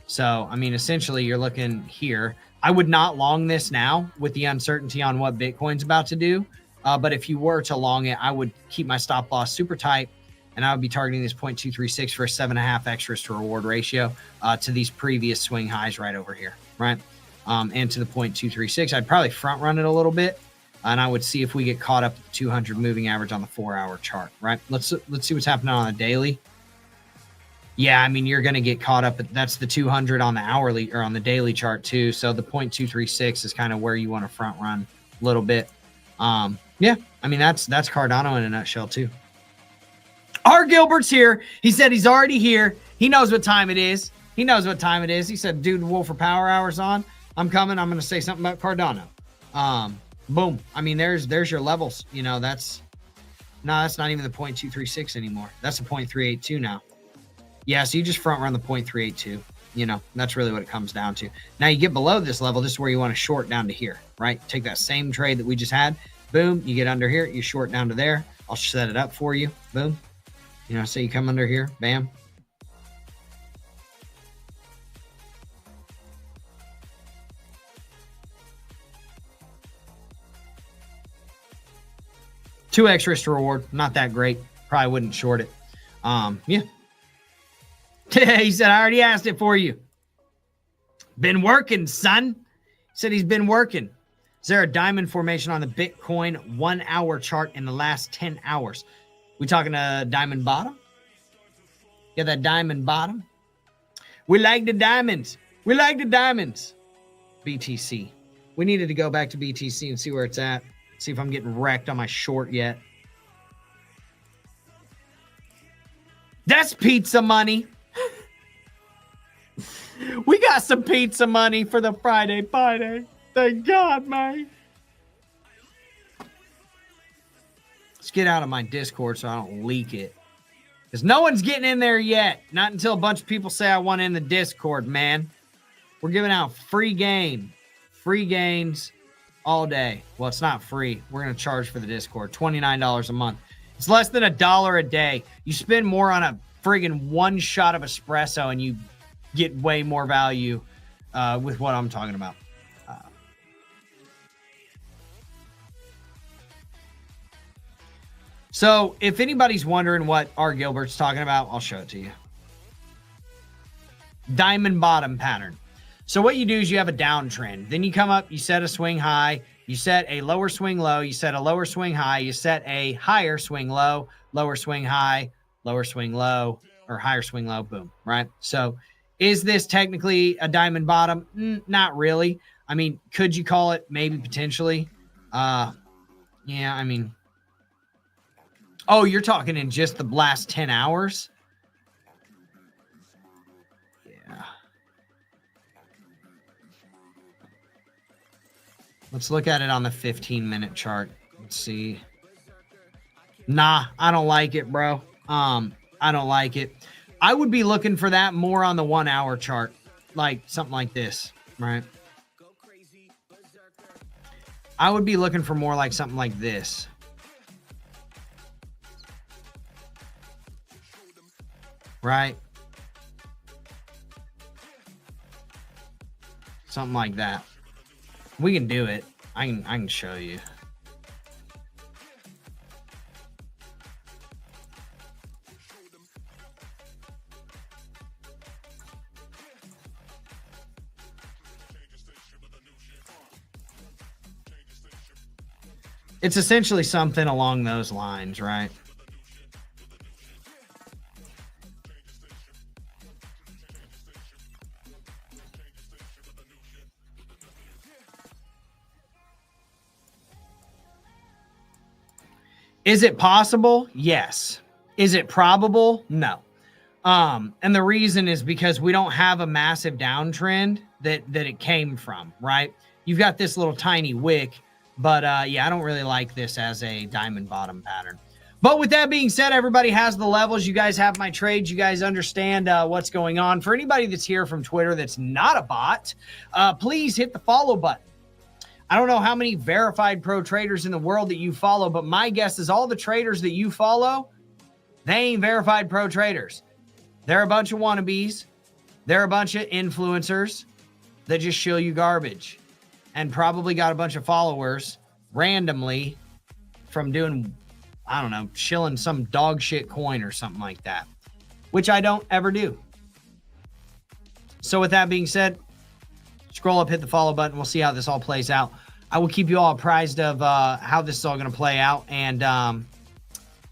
So, I mean, essentially you're looking here. I would not long this now with the uncertainty on what Bitcoin's about to do. But if you were to long it, I would keep my stop loss super tight, and I would be targeting this 0.236 for a 7.5x risk to reward ratio to these previous swing highs right over here, right? and to the 0.236. I'd probably front run it a little bit, and I would see if we get caught up at the 200 moving average on the 4-hour chart, right? Let's see what's happening on a daily. Yeah, I mean, you're going to get caught up. That's the 200 on the hourly or on the daily chart too. So the 0.236 is kind of where you want to front run a little bit. Yeah, I mean, that's Cardano in a nutshell too. R. Gilbert's here. He said he's already here. He knows what time it is. He knows what time it is. He said, dude, Wolf for Power Hours on. I'm coming. I'm going to say something about Cardano. Boom. I mean, there's your levels. You know, that's not even the 0.236 anymore. That's a 0.382 now. Yeah, so you just front run the 0.382. You know, that's really what it comes down to. Now you get below this level, this is where you want to short down to here, right? Take that same trade that we just had. Boom, you get under here, you short down to there. I'll set it up for you. Boom. You know, so you come under here, bam. Two X risk to reward, not that great. Probably wouldn't short it. Yeah. He said, I already asked it for you. Been working, son. Said he's been working. Is there a diamond formation on the Bitcoin 1-hour chart in the last 10 hours? We talking a diamond bottom? Got that diamond bottom? We like the diamonds. We like the diamonds. BTC. We needed to go back to BTC and see where it's at. See if I'm getting wrecked on my short yet. That's pizza money. We got some pizza money for the Friday party. Thank God, man. Let's get out of my Discord so I don't leak it. Because no one's getting in there yet. Not until a bunch of people say I want in the Discord, man. We're giving out free game. Free gains all day. Well, it's not free. We're going to charge for the Discord. $29 a month. It's less than $1 a day. You spend more on a friggin' one shot of espresso and you get way more value with what I'm talking about. So if anybody's wondering what R. Gilbert's talking about, I'll show it to you. Diamond bottom pattern. So what you do is you have a downtrend. Then you come up, you set a swing high, you set a lower swing low, you set a lower swing high, you set a higher swing low, lower swing high, lower swing low, or higher swing low, boom, right? So is this technically a diamond bottom? Not really. I mean, could you call it? Maybe potentially. Yeah, I mean. Oh, you're talking in just the last 10 hours? Yeah. Let's look at it on the 15-minute chart. Let's see. Nah, I don't like it, bro. I don't like it. I would be looking for that more on the 1-hour chart, like something like this, right? I would be looking for more like something like this. Right? Something like that. We can do it. I can show you. It's essentially something along those lines, right? Is it possible? Yes. Is it probable? No. And the reason is because we don't have a massive downtrend that it came from, right? You've got this little tiny wick, but yeah, I don't really like this as a diamond bottom pattern. But with that being said, everybody has the levels. You guys have my trades. You guys understand what's going on. For anybody that's here from Twitter that's not a bot, please hit the follow button. I don't know how many verified pro traders in the world that you follow, but my guess is all the traders that you follow, they ain't verified pro traders. They're a bunch of wannabes. They're a bunch of influencers that just shill you garbage and probably got a bunch of followers randomly from doing, I don't know, shilling some dog shit coin or something like that, which I don't ever do. So with that being said, Scroll up, hit the follow button. We'll see how this all plays out. I will keep you all apprised of how this is all going to play out, and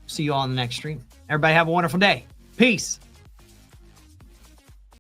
see you all on the next stream. Everybody have a wonderful day. Peace.